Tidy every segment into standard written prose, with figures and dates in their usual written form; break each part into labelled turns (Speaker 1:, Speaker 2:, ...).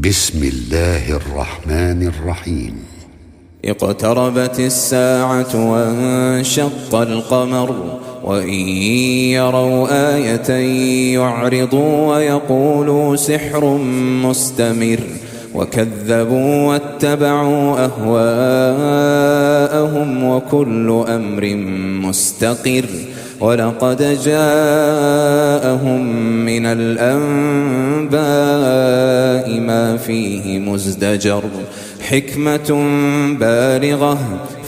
Speaker 1: بسم الله الرحمن الرحيم.
Speaker 2: اقتربت الساعة وانشق القمر وإن يروا آية يعرضوا ويقولوا سحر مستمر وكذبوا واتبعوا أهواءهم وكل أمر مستقر ولقد جاءهم من الأنباء ما فيه مزدجر حكمة بالغة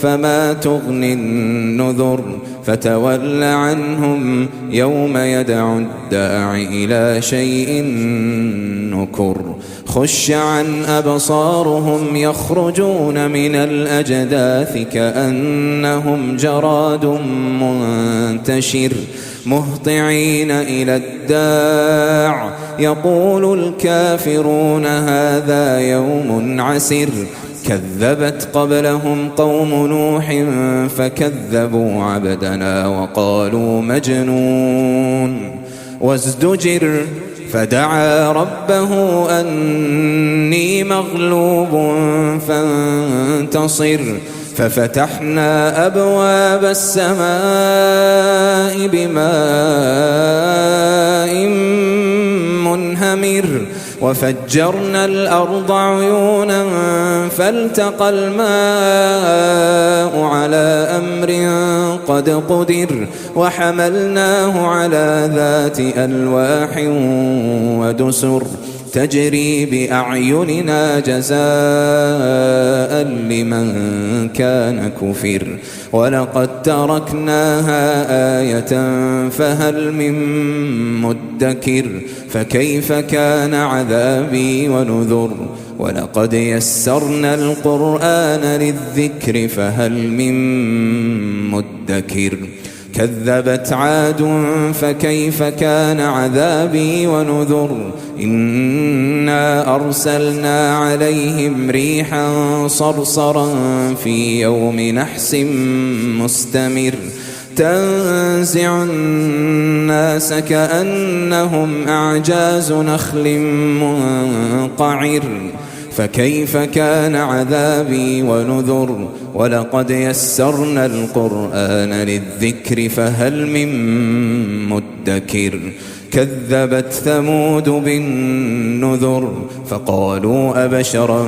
Speaker 2: فما تغني النذر فتول عنهم يوم يدعو الداع إلى شيء نكر خش عن أبصارهم يخرجون من الأجداث كأنهم جراد منتشر مهطعين إلى الداع يقول الكافرون هذا يوم عسر كذبت قبلهم قوم نوح فكذبوا عبدنا وقالوا مجنون وازدجر فدعا ربه أني مغلوب فانتصر ففتحنا أبواب السماء بماء منهمر وفجرنا الأرض عيونا فالتقى الماء على أمر قد قدر وحملناه على ذات ألواح ودسر تجري بأعيننا جزاء لمن كان كفر ولقد تركناها آية فهل من مدكر فكيف كان عذابي ونذر ولقد يسرنا القرآن للذكر فهل من مدكر كذبت عاد فكيف كان عذابي ونذر إنا أرسلنا عليهم ريحا صرصرا في يوم نحس مستمر تنزع الناس كأنهم أعجاز نخل منقعر فكيف كان عذابي ونذر ولقد يسرنا القرآن للذكر فهل من مدكر كذبت ثمود بالنذر فقالوا أبشرا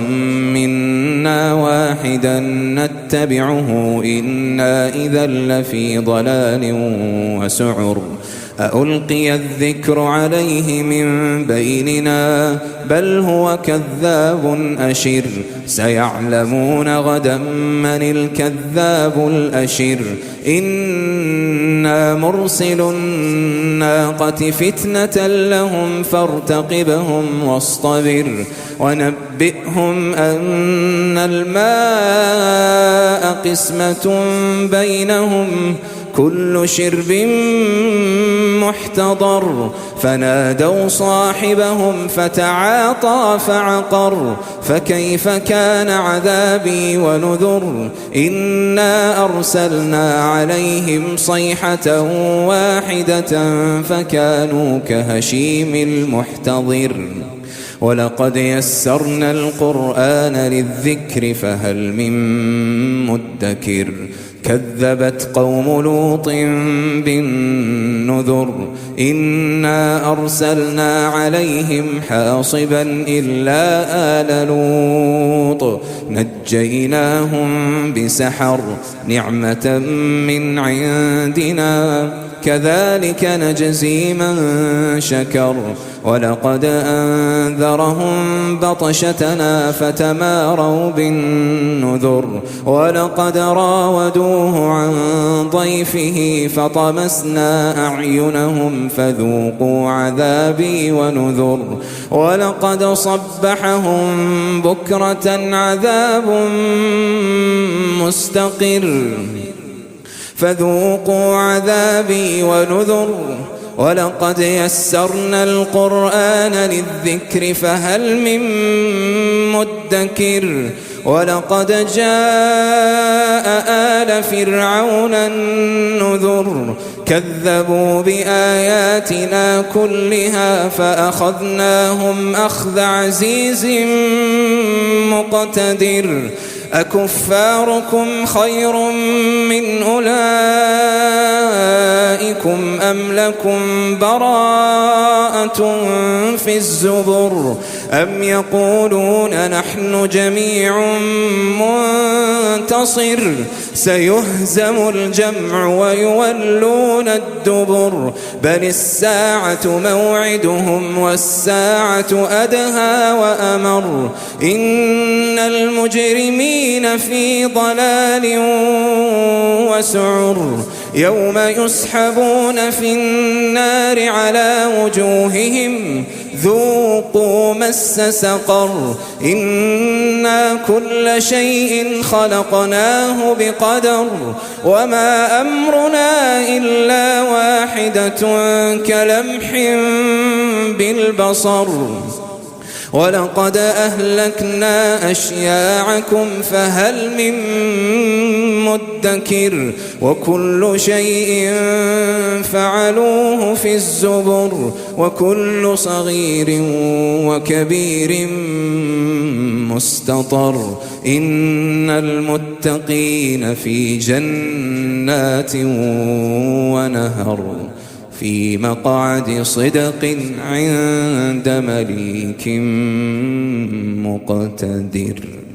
Speaker 2: منا واحدا نتبعه إنا إذا لفي ضلال وسعر أألقي الذكر عليه من بيننا بل هو كذاب أشر سيعلمون غدا من الكذاب الأشر إنا مرسل الناقة فتنة لهم فارتقبهم واصطبر ونبئهم أن الماء قسمة بينهم كل شرب محتضر فنادوا صاحبهم فتعاطى فعقر فكيف كان عذابي ونذر إنا أرسلنا عليهم صيحة واحدة فكانوا كهشيم المحتضر ولقد يسرنا القرآن للذكر فهل من مدكر كذبت قوم لوط بالنذر إنا أرسلنا عليهم حاصبا إلا آل لوط نجيناهم بسحر نعمة من عندنا كذلك نجزي من شكر ولقد أنذرهم بطشتنا فتماروا بالنذر ولقد راودوه عن ضيفه فطمسنا أعينهم فذوقوا عذابي ونذر ولقد صبحهم بكرة عذاب مستقر فذوقوا عذابي ونذر ولقد يسرنا القرآن للذكر فهل من مدكر ولقد جاء آل فرعون النذر كذبوا بآياتنا كلها فأخذناهم أخذ عزيز مقتدر أكفاركم خير من أولئكم أم لكم براءة في الزبر أم يقولون نحن جميع منتصر سيهزم الجمع ويولون الدبر بل الساعة موعدهم والساعة أدهى وأمر إن المجرمين في ضلال وسعر يوم يسحبون في النار على وجوههم ذوقوا مس سقر إنا كل شيء خلقناه بقدر وما أمرنا إلا واحدة كلمح بالبصر ولقد أهلكنا أشياعكم فهل من مدكر وكل شيء فعلوه في الزبر وكل صغير وكبير مستطر إن المتقين في جنات ونهر في مقعد صدق عند مليك مقتدر.